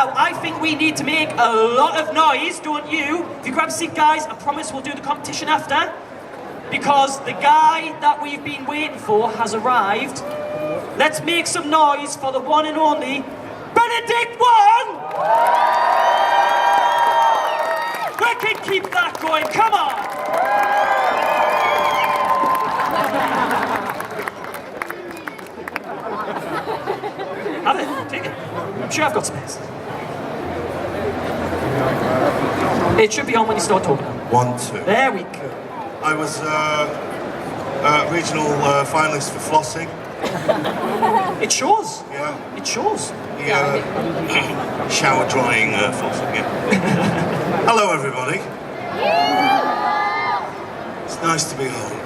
Now, I think we need to make a lot of noise, don't you? If you grab a seat, guys, I promise we'll do the competition after. Because the guy that we've been waiting for has arrived. Let's make some noise for the one and only Benedict Wong! We can keep that going, come on! Have it, take it. I'm sure I've got space. It should be on when you start talking. 1, 2. There we go. I was regional finalist for flossing. It shows. Yeah. It shows. Yeah. Shower drying flossing. Yeah. Hello, everybody. It's nice to be home.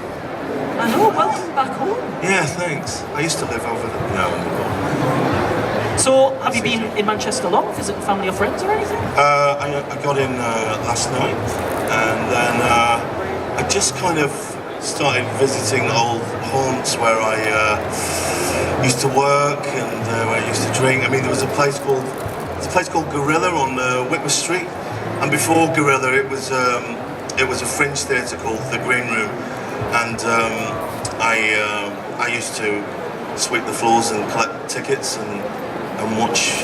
I know. Welcome back home. Yeah, thanks. I used to live over there. No. So, have you been in Manchester long, visiting family or friends or anything? I got in last night, and then I just kind of started visiting old haunts where I used to work and where I used to drink. I mean, there was a place called Gorilla on Whitworth Street, and before Gorilla, it was a fringe theatre called the Green Room, and I used to sweep the floors and collect tickets and watch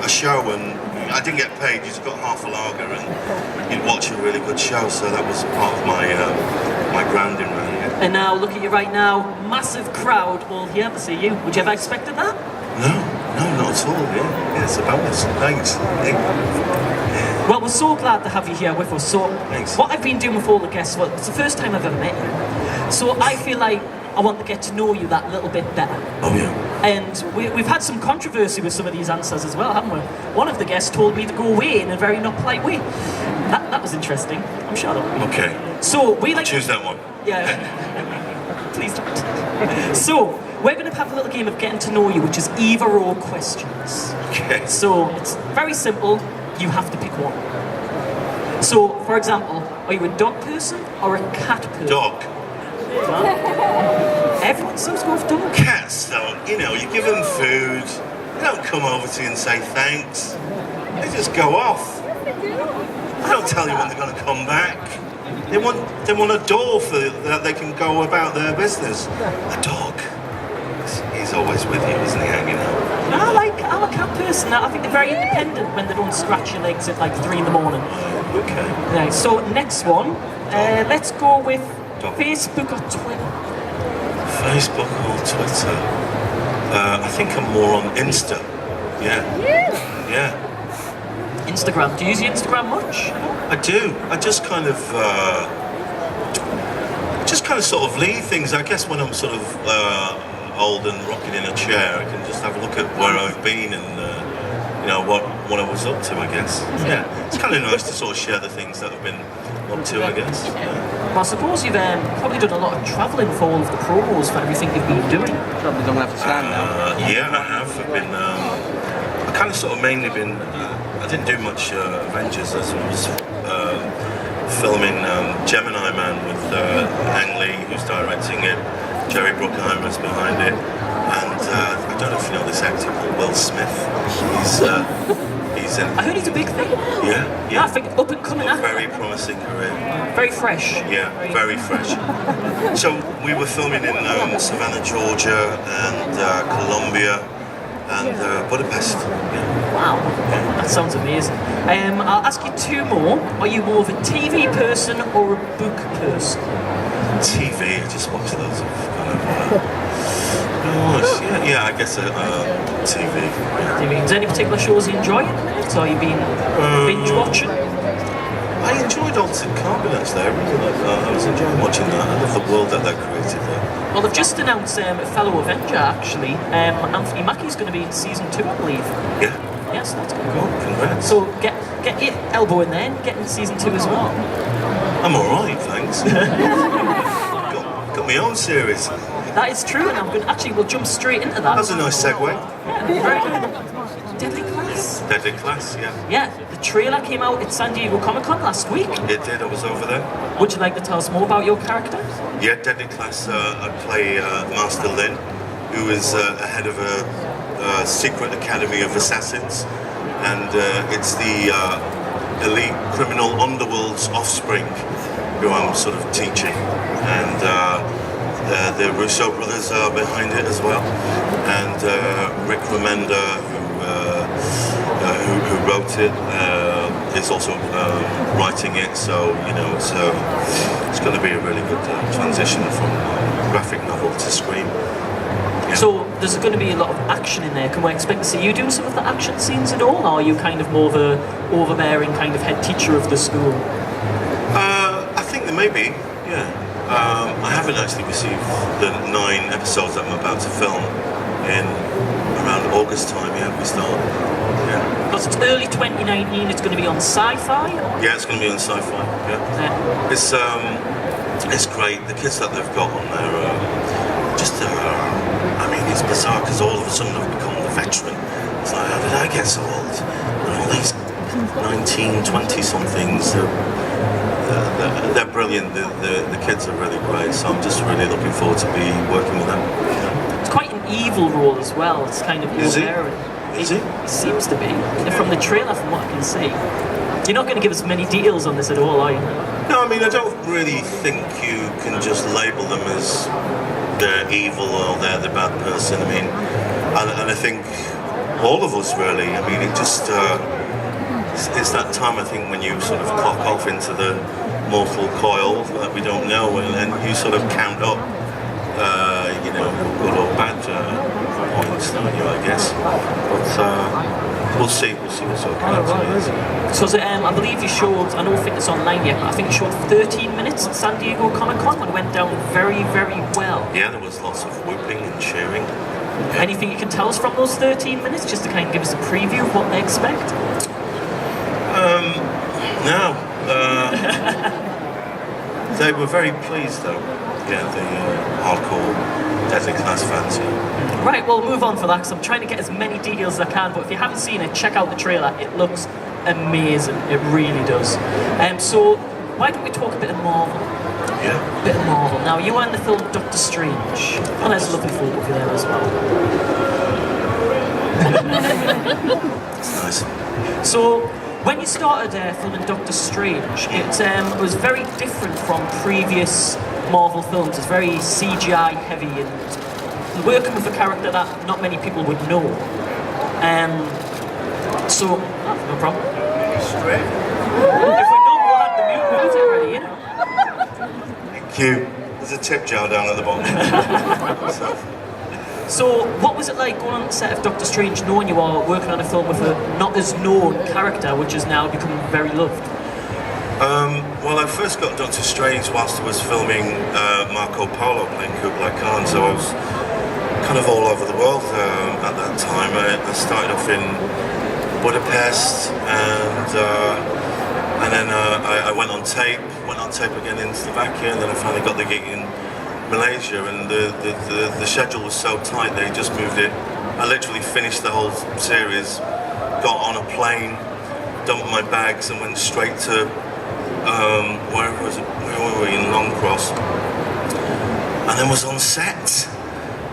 a show, and I didn't get paid. You just got half a lager and you'd watch a really good show, so that was part of my my grounding really. And now, look at you right now, massive crowd all here to see you. Would you have expected that? No, not at all, yeah, it's a bonus, thanks. Yeah. Well, we're so glad to have you here with us. So, Thanks. What I've been doing with all the guests, well, it's the first time I've ever met you. So I feel like I want to get to know you that little bit better. Oh yeah. And we've had some controversy with some of these answers as well, haven't we? One of the guests told me to go away in a very not polite way. That was interesting. I'm sure that'll be. Okay. So we like Choose that one. Yeah. Please don't. So we're going to have a little game of getting to know you, which is either or questions. Okay. So it's very simple. You have to pick one. So, for example, are you a dog person or a cat person? Dog. Well, everyone seems to go with dog. Cats though, you know, you give them food, they don't come over to you and say thanks. They just go off. They don't tell you when they're going to come back. They want a door for that they can go about their business. A dog, he's always with you, isn't he, hanging out? I'm a cat person. I think they're very independent when they don't scratch your legs at like 3 in the morning. Okay. Yeah, so next one, let's go with Dog. Facebook or Twitter. Facebook or Twitter? I think I'm more on Insta. Yeah. Yeah. Instagram. Do you use Instagram much? I do. I just kind of sort of leave things. I guess when I'm sort of old and rocking in a chair, I can just have a look at where I've been and you know what I was up to. I guess. Yeah. It's kind of nice to sort of share the things that I've been up to. I guess. Yeah. Well, I suppose you've probably done a lot of travelling for all of the promos for everything you've been doing. Probably don't have to stand now. Yeah, I have. I've been. I kind of sort of mainly been. I didn't do much Avengers. I was filming Gemini Man with Ang Lee, who's directing it. Jerry Bruckheimer's behind it, and I don't know if you know this actor called Will Smith. He's in. I heard he's a big thing. Yeah. I think up and coming A actor. very promising career. Very fresh. Yeah, very fresh. So we were filming in Savannah, Georgia, and Colombia, and Budapest. Yeah. Wow, that sounds amazing. I'll ask you 2 more. Are you more of a TV person or a book person? TV, I just watch loads of kind of. Yeah, I guess TV. Yeah. TV. Is there any particular shows you enjoy at the minute? Or you been binge watching? I enjoyed Altered Carbon actually. I really I was enjoying watching that. I love the world that they created there. Well, they've just announced a fellow Avenger actually. Anthony Mackie's going to be in season 2, I believe. Yeah. Yes, that's good. Cool. Congrats. So get your elbow in there and get in season 2 as well. I'm alright, thanks. got my own series. That is true, and I'm good. Actually, we'll jump straight into that. That's a nice segue. Yeah, very good. Deadly Class. Deadly Class, yeah. Yeah, the trailer came out at San Diego Comic-Con last week. It did, I was over there. Would you like to tell us more about your character? Yeah, Deadly Class, I play Master Lin, who is head of a secret academy of assassins. and it's the elite criminal underworld's offspring who I'm sort of teaching, and the Russo brothers are behind it as well, and Rick Remender, who wrote it, is also writing it. So it's going to be a really good transition from graphic novel to screen. Yeah. So there's going to be a lot of action in there. Can we expect to see you do some of the action scenes at all, or are you kind of more of a overbearing kind of head teacher of the school? I think there may be, yeah. I haven't actually received the 9 episodes that I'm about to film in around August time. Yeah, we start. Yeah. Because it's early 2019. It's going to be on Sci-Fi. Yeah, it's going to be on Sci-Fi. Yeah. It's great. The kids that they've got on there are just. I mean, it's bizarre because all of a sudden I've become the veteran. It's like, how did I get so old? And all these 19, 20-somethings, they're brilliant. The kids are really great, so I'm just really looking forward to be working with them. It's quite an evil role as well. It's kind of overbearing. Is it? It seems to be. From the trailer, from what I can see. You're not going to give us many details on this at all, are you? No, I mean, I don't really think you can just label them as they're evil or they're the bad person. I mean, and I think all of us really. I mean, it just it's that time, I think, when you sort of clock off into the mortal coil that we don't know, and then you sort of count up, good or bad points, don't you? I guess, but we'll see what's up. So I believe you showed, I don't think it's online yet, but I think you showed 13 minutes at San Diego Comic-Con and it went down very, very well. Yeah, there was lots of whooping and cheering. Anything you can tell us from those 13 minutes, just to kind of give us a preview of what they expect? No. They were very pleased though. Yeah, the hardcore Deadly Class fans. Yeah. Right, well, move on for that, because I'm trying to get as many details as I can, but if you haven't seen it, check out the trailer. It looks amazing. It really does. So, why don't we talk a bit of Marvel? Yeah. A bit of Marvel. Now, you were in the film Doctor Strange. Oh, there's a lovely photo of you there as well. It's nice. So, when you started filming Doctor Strange, it was very different from previous Marvel films. It's very CGI heavy and working with a character that not many people would know. No problem. Straight. If we know we'll have the mute already, you know. Thank you. There's a tip jar down at the bottom. So, what was it like going on the set of Doctor Strange, knowing you are working on a film with a not as known character, which has now become very loved? Well, I first got Doctor Strange whilst I was filming Marco Polo playing Kublai Khan, so I was kind of all over the world at that time. I started off in Budapest, and then I went on tape again in Slovakia, and then I finally got the gig in Malaysia, and the schedule was so tight they just moved it. I literally finished the whole series, got on a plane, dumped my bags and went straight to where were we, in Longcross, and then was on set,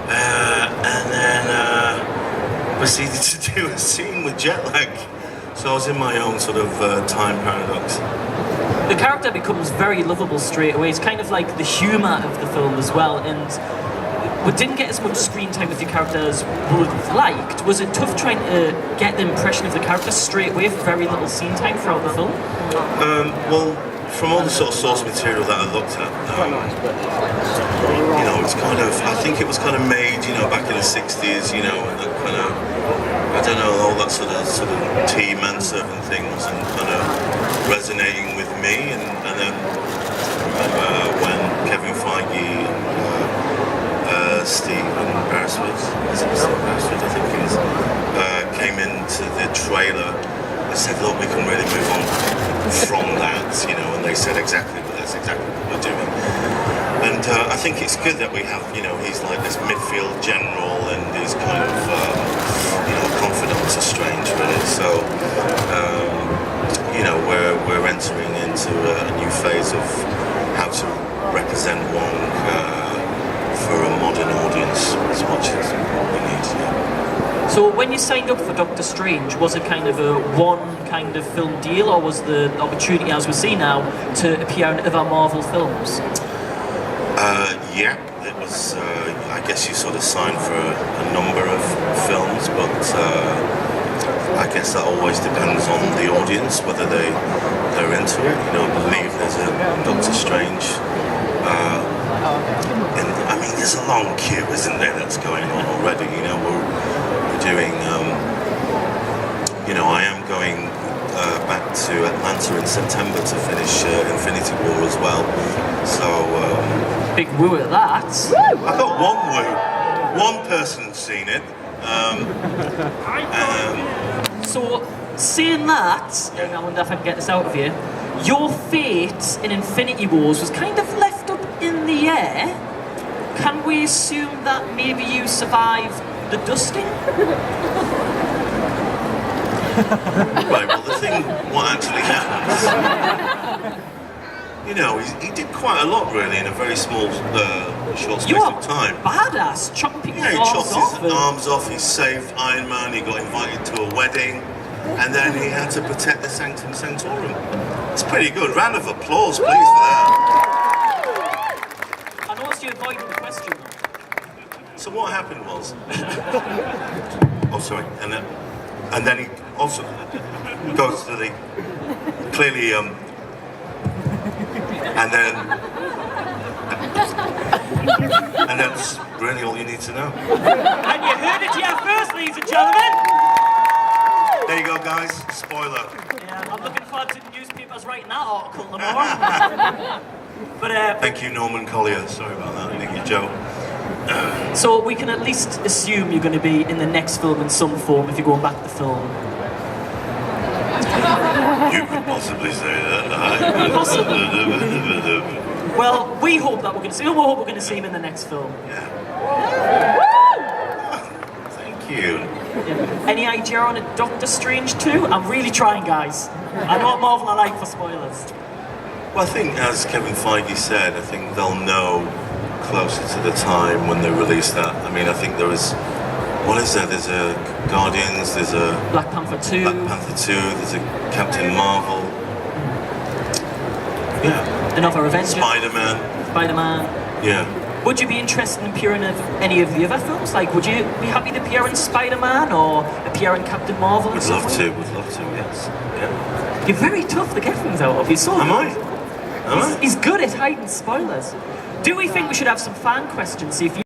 and then proceeded to do a scene with jet lag, so I was in my own sort of time paradox. The character becomes very lovable straight away. It's kind of like the humour of the film as well, and we didn't get as much screen time with your character as we would have liked. Was it tough trying to get the impression of the character straight away with very little scene time throughout the film? Well, from all the sort of source material that I looked at, it's kind of, I think it was kind of made, back in the 60s, and that kind of, I don't know, all that sort of tea manservant thing wasn't kind of resonating with me, and then when Kevin Feige and Stephen Beresford, I think it is, came into the trailer, I said, look, we can really move on from that, and they said that's exactly what we're doing. And I think it's good that we have, he's like this midfield general, and he's kind of, confidant to Strange, really. So, we're entering into a new phase of how to represent Wong for a modern audience as much as we need. Yeah. So when when you signed up for Doctor Strange, was it kind of a one kind of film deal, or was the opportunity, as we see now, to appear in other Marvel films? Yeah, it was. I guess you sort of sign for a number of films, but I guess that always depends on the audience whether they're into it. You know, I believe there's a Doctor Strange. I mean, there's a long queue, isn't there? That's going on already. You know, we're doing. You know, I am going back to Atlanta in September to finish Infinity War as well. So. Big woo at that. I got one woo. One person's seen it. So, saying that, I wonder if I can get this out of you. Your fate in Infinity Wars was kind of left up in the air. Can we assume that maybe you survived the dusting? Right, well, the thing, what actually happens, you know, he did quite a lot, really, in a very small, short space of time. Badass, chopping people's Yeah, he arms chopped off. his arms off, he saved Iron Man, he got invited to a wedding, and then he had to protect the Sanctum Sanctorum. It's pretty good. Round of applause, please, for that. I noticed you avoided the question. So what happened was... oh, sorry. And then he also goes to the... Clearly, and that's really all you need to know. And you heard it here first, ladies and gentlemen. There you go, guys. Spoiler. Yeah, I'm looking forward to the newspapers writing that article tomorrow. But thank you, Norman Collier. Sorry about that. Thank you, Joe. So we can at least assume you're going to be in the next film in some form if you're going back to film. You could possibly say that. Possibly. Well, we hope that we're going to see him. We hope we're going to see him in the next film. Yeah. Thank you. Yeah. Any idea on a Doctor Strange 2? I'm really trying, guys. I know what Marvel are like for spoilers. Well, I think, as Kevin Feige said, I think they'll know closer to the time when they release that. I mean, I think there is... What is there? There's a Guardians, there's a... Black Panther 2. Black Panther 2, there's a Captain Marvel. Yeah. Another Avengers. Spider-Man. Spider-Man. Yeah. Would you be interested in appearing in any of the other films? Like, would you be happy to appear in Spider-Man or appear in Captain Marvel? Would love to, yes. Yeah. You're very tough to get things out of. You're so Am I? He's good at hiding spoilers. Do we think we should have some fan questions? See if you